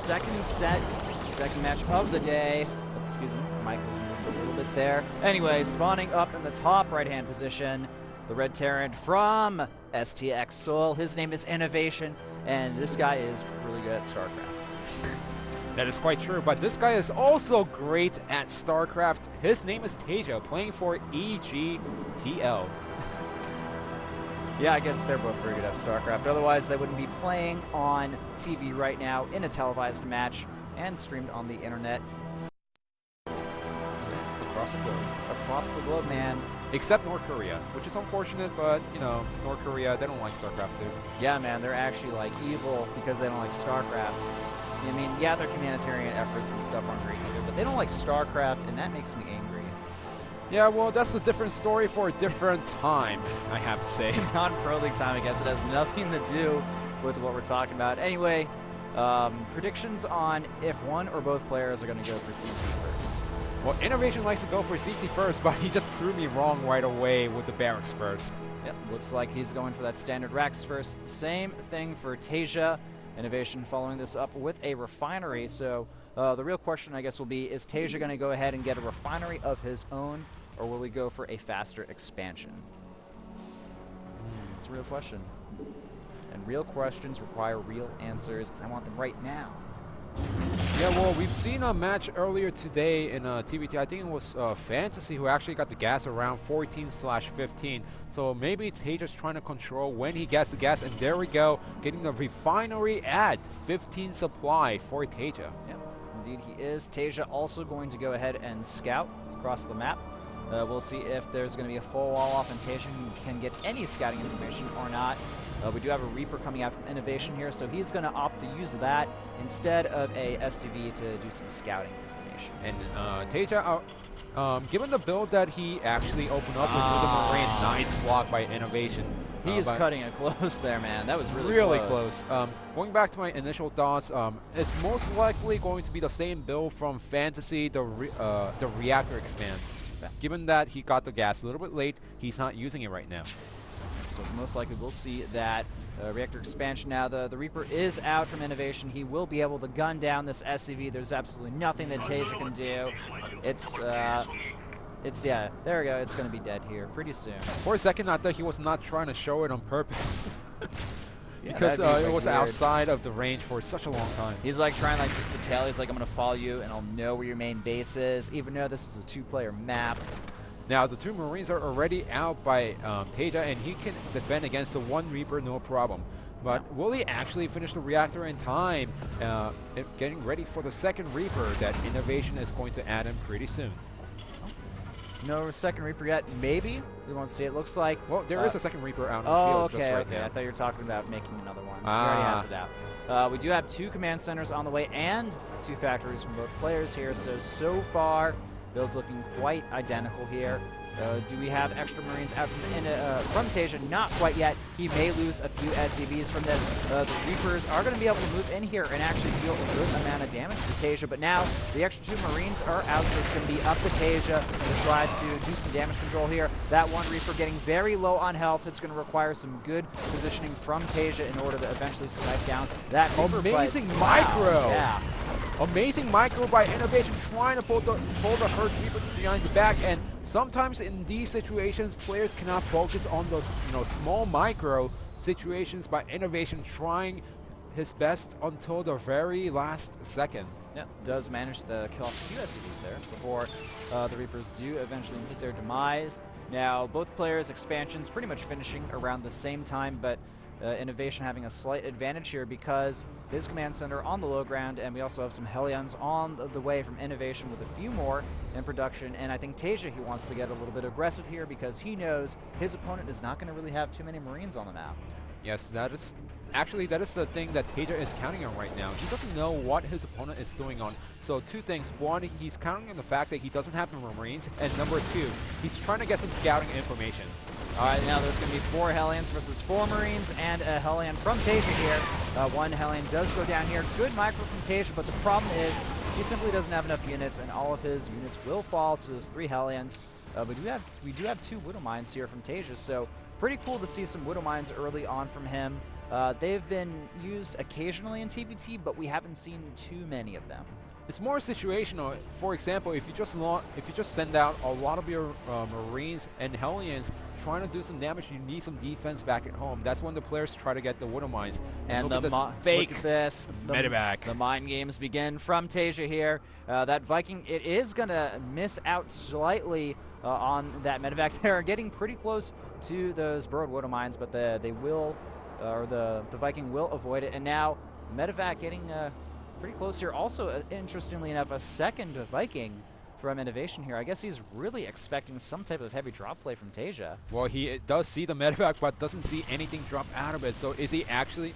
second set, second match of the day. Oh, excuse me, Mike was moved a little bit there. Anyway, spawning up in the top right-hand position, the Red Terran from STX Seoul. His name is Innovation, and this guy is really good at StarCraft. That is quite true, but this guy is also great at StarCraft. His name is Taeja, playing for EGTL. Yeah, I guess they're both very good at StarCraft. Otherwise, they wouldn't be playing on TV right now in a televised match and streamed on the internet. Across the globe. Across the globe, man. Except North Korea, which is unfortunate, but, you know, North Korea, they don't like StarCraft2. Yeah, man, they're actually, like, evil because they don't like StarCraft. I mean, yeah, their humanitarian efforts and stuff aren't great either, but they don't like StarCraft, and that makes me angry. Yeah, well, that's a different story for a different time, I have to say. Non-Pro League time, I guess. It has nothing to do with what we're talking about. Anyway, predictions on if one or both players are going to go for CC first. Well, Innovation likes to go for CC first, but he just proved me wrong right away with the Barracks first. Yep, looks like he's going for that standard racks first. Same thing for Taeja. Innovation following this up with a refinery. So the real question, I guess, will be, is Taeja going to go ahead and get a refinery of his own, or will he go for a faster expansion? It's a real question. And real questions require real answers. I want them right now. Yeah, well, we've seen a match earlier today in TvT. I think it was Fantasy who actually got the gas around 14/15. So maybe Taeja's trying to control when he gets the gas, and there we go, getting the refinery at 15 supply for Taeja. Yep, indeed he is. Taeja also going to go ahead and scout across the map. We'll see if there's going to be a full wall off and Taeja can get any scouting information or not. We do have a Reaper coming out from Innovation here, so he's going to opt to use that instead of a SCV to do some scouting information. And Taeja, given the build that he actually opened up with the Marine, nice block by Innovation. He is cutting it close there, man. That was really close. Going back to my initial thoughts, it's most likely going to be the same build from Fantasy, the Reactor Expand. Given that he got the gas a little bit late, he's not using it right now. So most likely we'll see that Reactor Expansion now. The Reaper is out from Innovation. He will be able to gun down this SCV. There's absolutely nothing that Taeja can do. It's yeah, there we go. It's going to be dead here pretty soon. For a second, I thought he was not trying to show it on purpose. Yeah, because it was outside of the range for such a long time. He's like trying like just to tell. He's like, I'm going to follow you and I'll know where your main base is, even though this is a two-player map. Now, the two Marines are already out by Taeja, and he can defend against the one Reaper, no problem. But will he actually finish the reactor in time, getting ready for the second Reaper that Innovation is going to add in pretty soon? No second Reaper yet. Maybe. We won't see. It looks like... Well, there is a second Reaper out in the field just right now. I thought you were talking about making another one. He already has it out. We do have 2 command centers on the way and 2 factories from both players here. So far, build's looking quite identical here. Do we have extra Marines out from Taeja? Not quite yet. He may lose a few SCVs from this. The Reapers are going to be able to move in here and actually deal a good amount of damage to Taeja. But now the extra 2 Marines are out, so it's going to be up to Taeja to try to do some damage control here. That one Reaper getting very low on health. It's going to require some good positioning from Taeja in order to eventually snipe down that Reaper. Amazing micro! Wow. Yeah. Amazing micro by Innovation, trying to pull the hurt Reaper behind the back, and sometimes in these situations, players cannot focus on those small micro situations by Innovation, trying his best until the very last second. Yeah, does manage to kill off a few SCVs there before the Reapers do eventually meet their demise. Now, both players' expansions pretty much finishing around the same time, but Innovation having a slight advantage here because his command center on the low ground, and we also have some Hellions on the way from Innovation with a few more in production. And I think Taeja, he wants to get a little bit aggressive here because he knows his opponent is not going to really have too many Marines on the map. Yes, that is the thing that Taeja is counting on right now. He doesn't know what his opponent is doing on. So 2 things. 1, he's counting on the fact that he doesn't have the Marines, and number 2, he's trying to get some scouting information. All right, now there's going to be 4 Hellions versus 4 Marines and a Hellion from Taeja here. 1 Hellion does go down here. Good micro from Taeja, but the problem is he simply doesn't have enough units, and all of his units will fall to those 3 Hellions. We do have 2 Widow Mines here from Taeja, so pretty cool to see some Widow Mines early on from him. They've been used occasionally in TvT, but we haven't seen too many of them. It's more situational. For example, if you just send out a lot of your Marines and Hellions trying to do some damage, you need some defense back at home. That's when the players try to get the Widow Mines. And the fake this. Medivac. The mind games begin from Taeja here. That Viking, it is going to miss out slightly on that Medivac. They're getting pretty close to those Burrowed Widow Mines, but the Viking will avoid it. And now Medivac getting pretty close here. Also, interestingly enough, a second Viking from Innovation here. I guess he's really expecting some type of heavy drop play from Taeja. Well, he does see the Medivac, but doesn't see anything drop out of it. So is he actually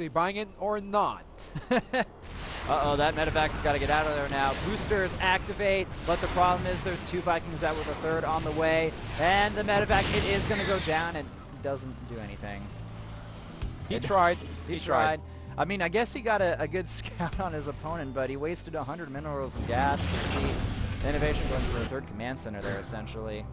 buying it or not? Uh-oh, that Medivac's got to get out of there now. Boosters activate, but the problem is there's 2 Vikings out with a third on the way. And the Medivac, it is going to go down and doesn't do anything. He tried. He tried. I mean, I guess he got a good scout on his opponent, but he wasted 100 minerals and gas to see Innovation going for a third command center there, essentially.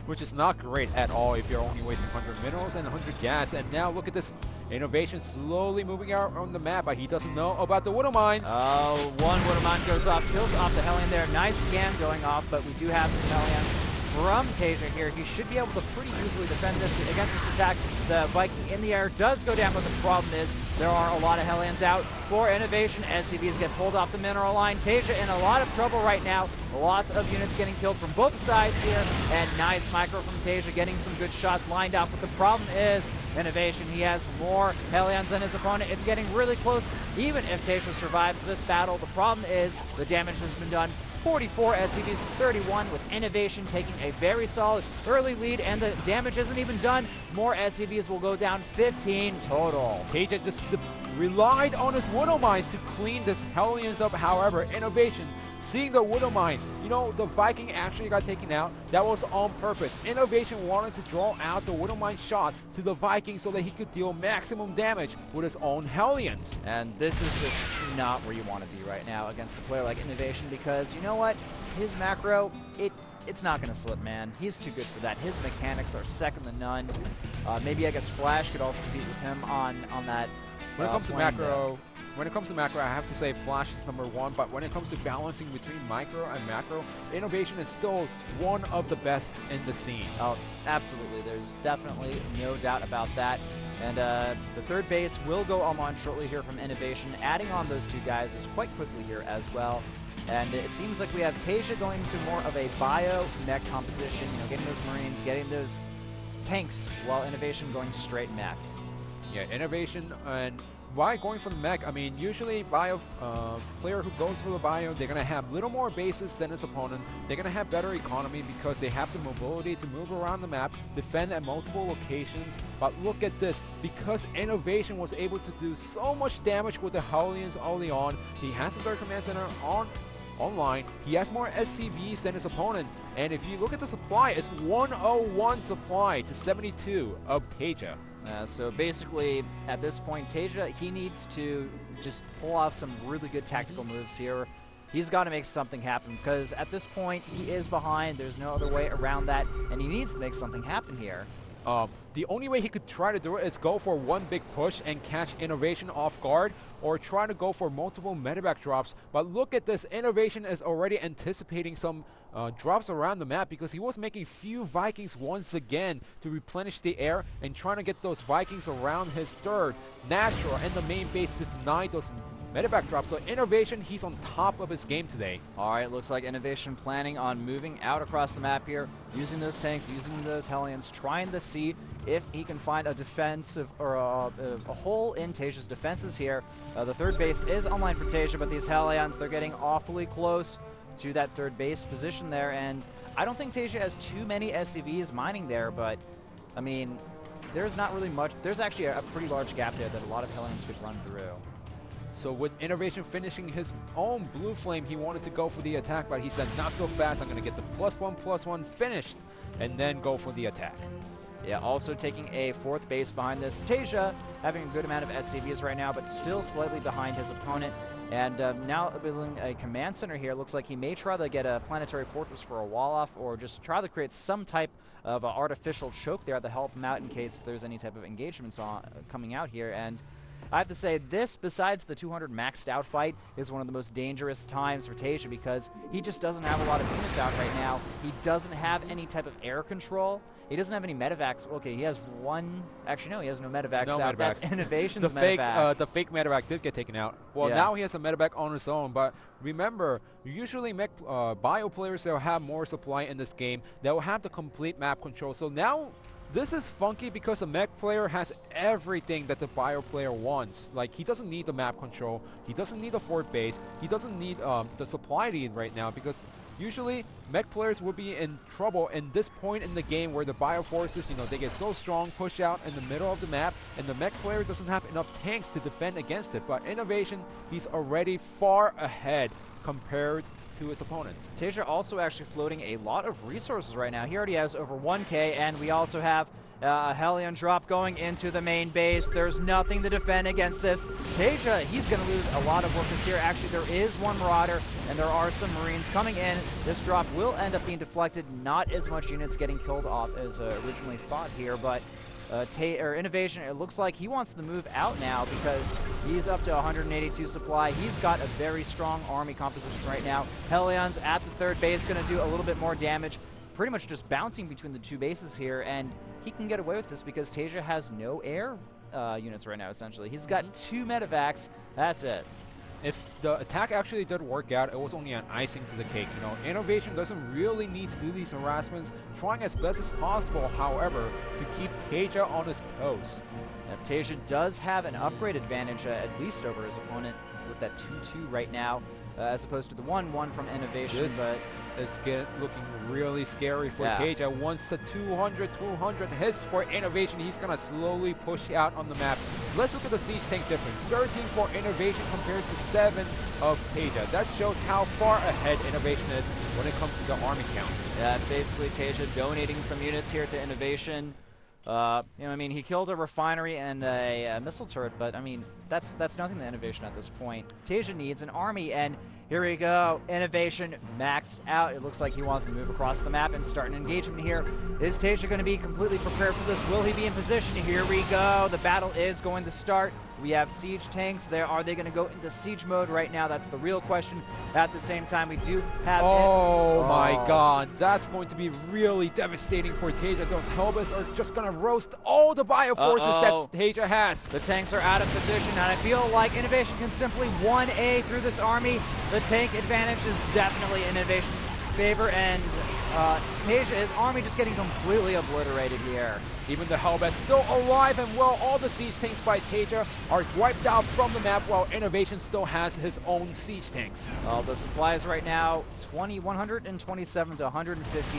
Which is not great at all if you're only wasting 100 minerals and 100 gas. And now look at this Innovation slowly moving out on the map, but he doesn't know about the Widow Mines. Oh, one Widow Mine goes off, kills off the Hellion there. Nice scan going off, but we do have some Hellions from Taeja here. He should be able to pretty easily defend this against this attack. The Viking in the air does go down, but the problem is there are a lot of Hellions out for Innovation. SCVs get pulled off the mineral line. Taeja in a lot of trouble right now. Lots of units getting killed from both sides here. And nice micro from Taeja, getting some good shots lined up. But the problem is Innovation, he has more Hellions than his opponent. It's getting really close. Even if Taeja survives this battle, the problem is the damage has been done. 44 SCVs, 31 with Innovation taking a very solid early lead, and the damage isn't even done. More SCVs will go down, 15 total. Taeja just relied on his Widow Mines to clean this Hellions up. However, Innovation, seeing the Widow Mine, you know, the Viking actually got taken out. That was on purpose. Innovation wanted to draw out the Widow Mine shot to the Viking so that he could deal maximum damage with his own Hellions. And this is just not where you want to be right now against a player like Innovation, because you know what? His macro, it's not going to slip, man. He's too good for that. His mechanics are second to none. Maybe I guess Flash could also compete with him on that. When it comes to macro, I have to say Flash is #1, but when it comes to balancing between micro and macro, Innovation is still one of the best in the scene. Oh, absolutely. There's definitely no doubt about that. And the third base will go online shortly here from Innovation, adding on those 2 guys quite quickly here as well. And it seems like we have Taeja going to more of a bio-mech composition, you know, getting those Marines, getting those tanks, while Innovation going straight mech. Yeah, Innovation, and why going for the mech? I mean, usually bio player who goes for the bio, they're going to have little more bases than his opponent. They're going to have better economy because they have the mobility to move around the map, defend at multiple locations. But look at this, because Innovation was able to do so much damage with the Hellions early on, he has the third command center online. He has more SCVs than his opponent, and if you look at the supply, it's 101 supply to 72 of Taeja. So basically, at this point, Taeja, he needs to just pull off some really good tactical moves here. He's got to make something happen, because at this point, he is behind. There's no other way around that, and he needs to make something happen here. The only way he could try to do it is go for one big push and catch Innovation off guard, or try to go for multiple Medivac drops. But look at this, Innovation is already anticipating some drops around the map, because he was making few Vikings once again to replenish the air and trying to get those Vikings around his third, natural, and the main base to deny those Medivac drops. So Innovation, he's on top of his game today. All right, looks like Innovation planning on moving out across the map here, using those tanks, using those Hellions, trying to see if he can find a defensive or a hole in Taeja's defenses here. The third base is online for Taeja, but these Hellions, they're getting awfully close to that third base position there, and I don't think Taeja has too many SCVs mining there, but I mean, there's not really much. There's actually a pretty large gap there that a lot of Hellions could run through. So with Innovation finishing his own Blue Flame, he wanted to go for the attack, but he said, not so fast, I'm going to get the +1/+1 finished, and then go for the attack. Yeah, also taking a fourth base behind this. Taeja having a good amount of SCVs right now, but still slightly behind his opponent. And now building a command center here. Looks like he may try to get a planetary fortress for a wall off, or just try to create some type of artificial choke there to help him out in case there's any type of engagements coming out here. And I have to say, this, besides the 200 maxed out fight, is one of the most dangerous times for Taeja because he just doesn't have a lot of units out right now. He doesn't have any type of air control. He doesn't have any medevacs. Okay, he has one. Actually, no, he has no medevacs out. Medevacs. That's Innovation's medevac. The fake medevac did get taken out. Well, Yeah. now he has a medevac on his own, but remember, usually bio players, they'll have more supply in this game. They'll have the complete map control. So now, this is funky because the mech player has everything that the bio player wants. Like, he doesn't need the map control. He doesn't need a fort base. He doesn't need the supply lead right now because usually, mech players would be in trouble in this point in the game where the bio forces, you know, they get so strong, push out in the middle of the map, and the mech player doesn't have enough tanks to defend against it. But Innovation, he's already far ahead compared to his opponent. Taeja also actually floating a lot of resources right now. He already has over 1K, and we also have a Hellion drop going into the main base. There's nothing to defend against this. Taeja, he's going to lose a lot of workers here. Actually, there is one Marauder, and there are some Marines coming in. This drop will end up being deflected. Not as much units getting killed off as originally thought here, but Innovation, it looks like he wants to move out now because he's up to 182 supply. He's got a very strong army composition right now. Hellion's at the third base, going to do a little bit more damage. Pretty much just bouncing between the two bases here, and he can get away with this because Taeja has no air units right now, essentially. He's got 2 medevacs. That's it. If the attack actually did work out, it was only an icing to the cake. You know, Innovation doesn't really need to do these harassments, trying as best as possible, however, to keep Taeja on his toes. Now, Taeja does have an upgrade advantage, at least over his opponent, with that 2-2 right now, as opposed to the 1-1 from Innovation. But it's looking really scary for Yeah. Taeja. Once the 200 hits for Innovation, he's going to slowly push out on the map. Let's look at the siege tank difference. 13 for Innovation compared to 7 of Taeja. That shows how far ahead Innovation is when it comes to the army count. yeah, basically Taeja donating some units here to Innovation. You know, I mean, he killed a refinery and a missile turret, but I mean, that's nothing to Innovation at this point. Taeja needs an army, and here we go. Innovation maxed out. It looks like he wants to move across the map and start an engagement here. Is Taeja going to be completely prepared for this? Will he be in position? Here we go. The battle is going to start. We have siege tanks there. Are they going to go into siege mode right now? That's the real question. At the same time, we do have... Oh my god, that's going to be really devastating for Taeja. Those Helbus are just going to roast all the bio forces that Taeja has. The tanks are out of position, and I feel like Innovation can simply 1A through this army. The tank advantage is definitely Innovation's favor, and Taeja, his army just getting completely obliterated here. Even the Hellbat still alive, and well, all the siege tanks by Taeja are wiped out from the map, while Innovation still has his own siege tanks. The supplies right now, 127 to 150.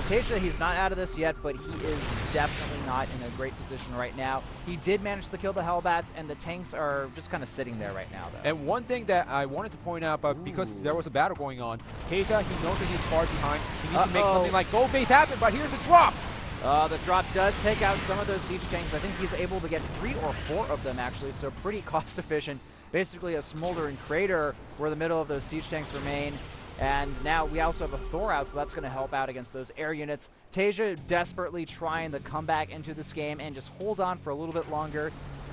Taeja, he's not out of this yet, but he is definitely not in a great position right now. He did manage to kill the Hellbats, and the tanks are just kind of sitting there right now, though. And one thing that I wanted to point out, but because there was a battle going on, Taeja, he knows that he's far behind. He needs to make something like gold base happen, but here's a drop! The drop does take out some of those siege tanks. I think he's able to get 3 or 4 of them, actually, so pretty cost efficient. Basically a smoldering crater where the middle of those siege tanks remain. And now we also have a Thor out, so that's going to help out against those air units. Taeja desperately trying to come back into this game and just hold on for a little bit longer.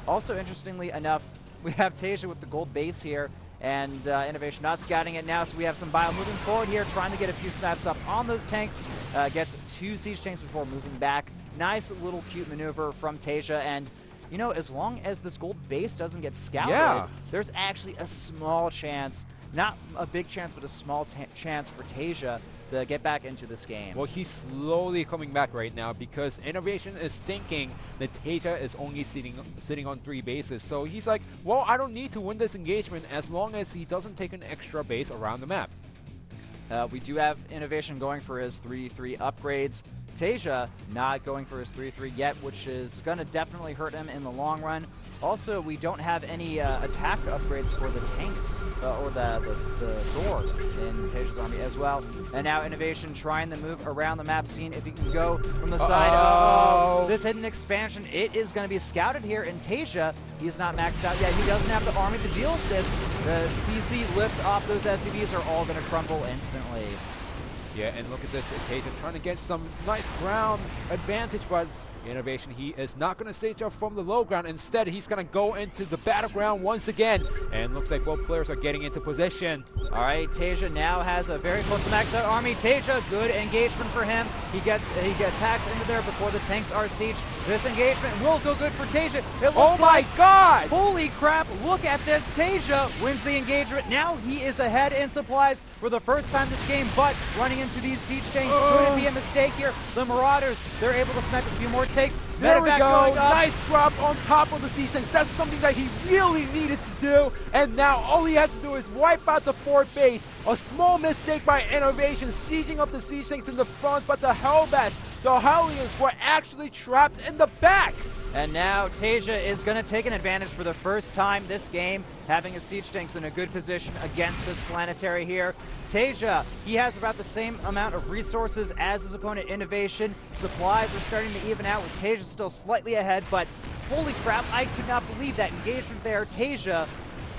Also, interestingly enough, we have Taeja with the gold base here, and Innovation not scouting it now, so we have some bio moving forward here, trying to get a few snaps up on those tanks. Gets 2 siege tanks before moving back. Nice little cute maneuver from Taeja, and you know, as long as this gold base doesn't get scouted, there's actually a small chance, not a big chance, but a small chance for Taeja to get back into this game. Well, he's slowly coming back right now because Innovation is thinking that Taeja is only sitting on 3 bases. So he's like, well, I don't need to win this engagement as long as he doesn't take an extra base around the map. We do have Innovation going for his 3-3 upgrades. Taeja not going for his 3-3 yet, which is going to definitely hurt him in the long run. Also, we don't have any attack upgrades for the tanks or the Thor in Taeja's army as well. And now Innovation trying to move around the map, seeing if he can go from the side. This hidden expansion, it is going to be scouted here in Taeja. He's not maxed out yet. He doesn't have the army to deal with this. the CC lifts off those SCVs are all going to crumble instantly. Yeah, and look at this, Taeja trying to get some nice ground advantage, but Innovation, he is not going to stage up from the low ground. Instead, he's going to go into the battleground once again. And looks like both players are getting into position. All right, Taeja now has a very close to max out army. Taeja, good engagement for him. He attacks into there before the tanks are sieged. This engagement will go good for Taeja. Oh my god! Holy crap, look at this. Taeja wins the engagement. Now he is ahead in supplies for the first time this game, but running into these siege tanks could be a mistake here. The Marauders, they're able to snipe a few more takes. There we go. Nice drop on top of the siege tanks. That's something that he really needed to do. And now all he has to do is wipe out the fort base. A small mistake by Innovation, sieging up the siege tanks in the front, but the Hellbats, the Hellions, were actually trapped in the back. And now Taeja is going to take an advantage for the first time this game, having his siege tanks in a good position against this planetary here. Taeja, he has about the same amount of resources as his opponent Innovation. Supplies are starting to even out with Taeja still slightly ahead, but holy crap, I could not believe that engagement there. Taeja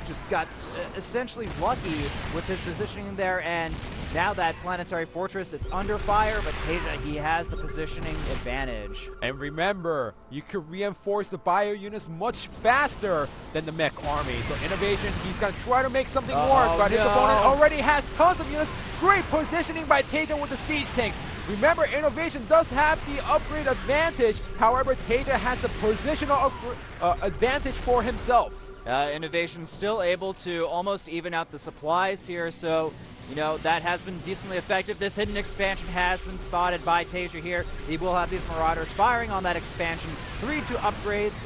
just got essentially lucky with his positioning there, and now that planetary fortress, it's under fire, but Taeja, he has the positioning advantage. And remember, you can reinforce the bio units much faster than the mech army. So Innovation, he's gonna try to make something work, but his opponent already has tons of units. Great positioning by Taeja with the siege tanks. Remember, Innovation does have the upgrade advantage. However, Taeja has the positional advantage for himself. Innovation still able to almost even out the supplies here, so you know that has been decently effective. This hidden expansion has been spotted by Taeja here. He will have these Marauders firing on that expansion. 3-2 upgrades.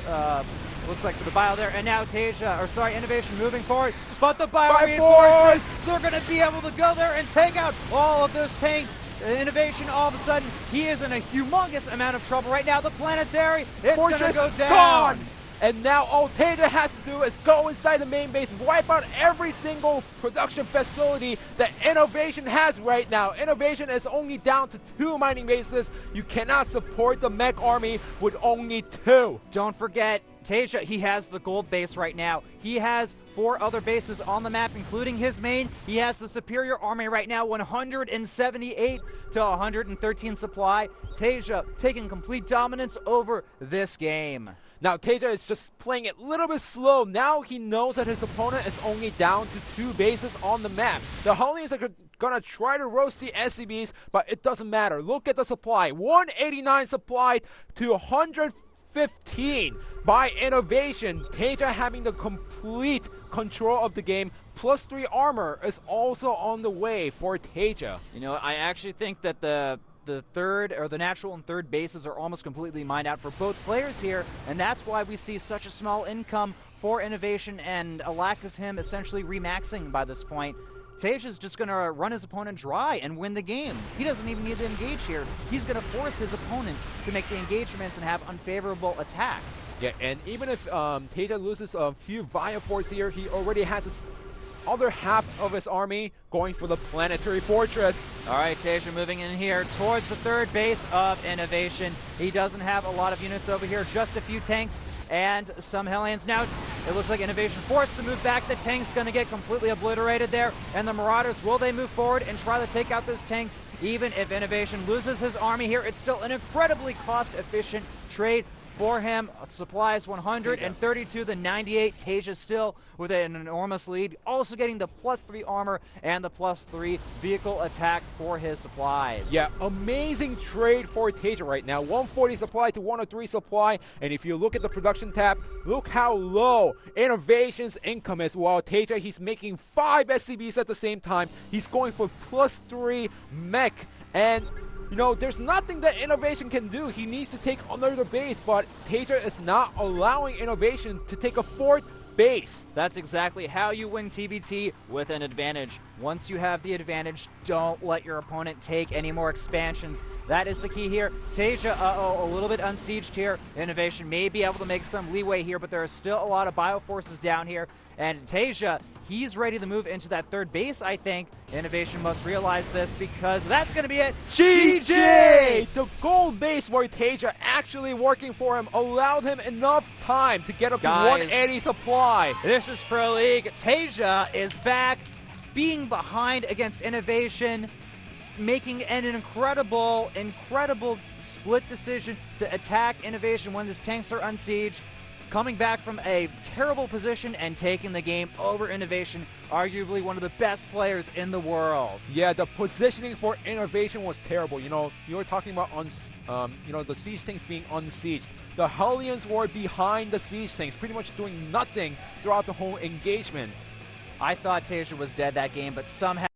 Looks like for the bio there, and now Innovation moving forward, but the bio reinforcements, they're going to be able to go there and take out all of those tanks. Innovation, all of a sudden, he is in a humongous amount of trouble right now. The planetary, it's going to go down. Gone. And now all Taeja has to do is go inside the main base, wipe out every single production facility that Innovation has right now. Innovation is only down to 2 mining bases. You cannot support the mech army with only 2. Don't forget, Taeja, he has the gold base right now. He has 4 other bases on the map, including his main. He has the superior army right now, 178 to 113 supply. Taeja taking complete dominance over this game. Now, Taeja is just playing it a little bit slow. Now he knows that his opponent is only down to 2 bases on the map. The Hellions are gonna try to roast the SCBs, but it doesn't matter. Look at the supply. 189 supplied to 115 by Innovation. Taeja having the complete control of the game. +3 armor is also on the way for Taeja. You know, I actually think that the third, or the natural and third bases are almost completely mined out for both players here, and that's why we see such a small income for Innovation and a lack of him essentially remaxing by this point. Taeja's just going to run his opponent dry and win the game. He doesn't even need to engage here. He's going to force his opponent to make the engagements and have unfavorable attacks. Yeah, and even if Taeja loses a few Via Force here, he already has his other half of his army going for the planetary fortress. All right, Taeja moving in here towards the third base of Innovation. He doesn't have a lot of units over here, just a few tanks and some Hellions. Now, it looks like Innovation forced to move back. The tank's going to get completely obliterated there. And the Marauders, will they move forward and try to take out those tanks? Even if Innovation loses his army here, it's still an incredibly cost-efficient trade for him. Supplies 132 to 98. Taeja still with an enormous lead. Also getting the +3 armor and the +3 vehicle attack for his supplies. Yeah, amazing trade for Taeja right now. 140 supply to 103 supply. And if you look at the production tab, look how low Innovation's income is. While Taeja, he's making 5 SCBs at the same time. He's going for +3 mech. And you know, there's nothing that Innovation can do. He needs to take another base, but Taeja is not allowing Innovation to take a 4th base. That's exactly how you win TvT, with an advantage. Once you have the advantage, don't let your opponent take any more expansions. That is the key here. Taeja, a little bit unsieged here. Innovation may be able to make some leeway here, but there are still a lot of Bioforces down here. And Taeja, he's ready to move into that third base, I think. Innovation must realize this because that's going to be it. GG! The gold base where Taeja actually working for him allowed him enough time to get up to 180 supply. This is Pro League. Taeja is back, being behind against Innovation, making an incredible split decision to attack Innovation when his tanks are unsieged, coming back from a terrible position and taking the game over Innovation, arguably one of the best players in the world. Yeah, the positioning for Innovation was terrible. You know, you were talking about the siege tanks being unsieged. The Hellions were behind the siege tanks, pretty much doing nothing throughout the whole engagement. I thought Taeja was dead that game, but somehow